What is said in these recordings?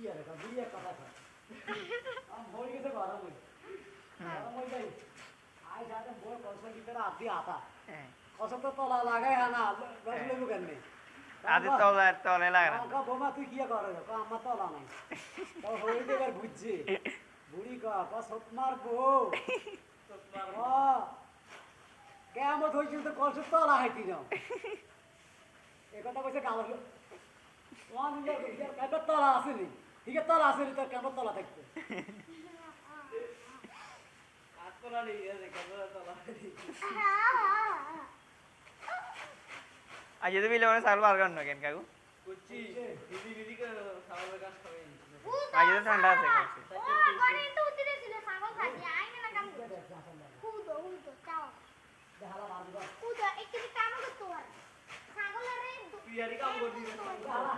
ইয়ারে কা বুড়িয়া কথা কয় আম ভোর গেছে গরম হই গরম হই যাই আই যাতে বড় কলসা ভিতরে আদি আতা হ্যাঁ কলসা তো তলা লাগাই হানা রস লেবু কেন নেই আদি তলে লাগে না কা বোমা তুই কি করে কা আমার তলা নাই তো হই দেবার বুঝছে বুড়ি কা সত মারবো সত মারবো কেমন হইছিল তো কলসা তলা হাইতি না এ কথা কইছে গাওয়ার ওয়ান ইয়ার কেন তলা আসেনি ঠিক আছে তলা আসেনি তো কেন তলা থাকবে আতলা নেই রে কেন তলা আজ যদি বিলে মানে সাল বার করনো কেন কাকু কুচি দিদি দিদি কে সামনে কাজ করে আজ তো ঠান্ডা আছে কাছে ও করে তো উতরে ছিল ছাগল খাজি আইনে না কাম কুদো উল্টো চাও দেখালা বাঁধবা কুদো একটু কাম করতে পার ছাগলের তুই আরে কাম করবি দেখালা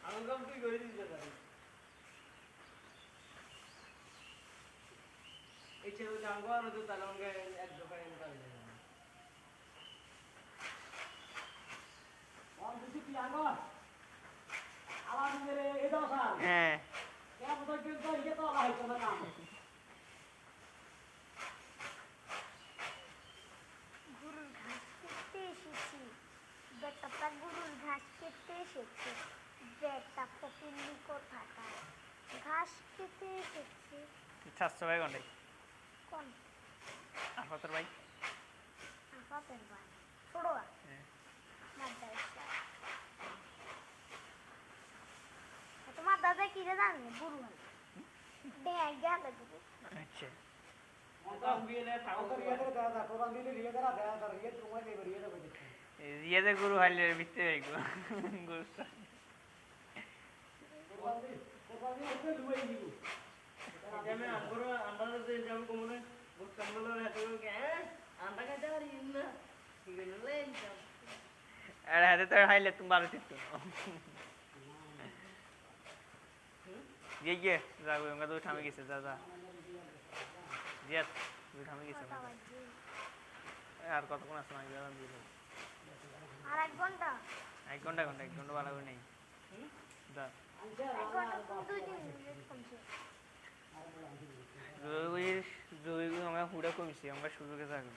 আমি কাম তুই করে দিস দাদা এই ছেলে জানবো আর তো তালঙ্গে এক দোকানে নিতে ওম দিছি কি আঙ্গো আলাম মেরে এ দাও স্যার হ্যাঁ क्या पता क्यों तो ये तो अल्लाह का नाम है গুরুর ঘাস কেটে এসেছি বেটাটা গুরুর ঘাস কেটে এসেছে বেটা ফকিন্নি কোথাটা ঘাস কেটে এসেছে 700 ভাই কোনটাই কোন আফাতর ভাই আপাতের ভাই ছোড়া হ্যাঁ মাদ্রাসা তোমার দাদা কি রে জানে গুরু হল দেখ গেল গুরু আচ্ছা काम भी ले ठाकुर कर ये कर दादा कुरान भी ले करा दया कर ये तुम्हारे नहीं बड़ी ये तो कोई दिक्कत ये तो गुरु हाल बिते गो गुरु कुरान भी उससे दुए ही गु जब मैं अंदर से जब को मुने वो कंबल रहते हो क्या अंडा का जा रही है ना ठीक है ले जब अरे हदे तो हाइले तुम बारे चित्तो ये जागो उनका तो ठामे किसे दादा জিয়াত দুই ঠামে গেছে আর কতক্ষণ আছে আমি গেলাম দিল আর 1 ঘন্টা 1 ঘন্টা ভালো করে নেই দা 1 ঘন্টা 2 মিনিট কমছে রোই আমরা হুড়া কমিছি আমরা সুযোগে থাকবো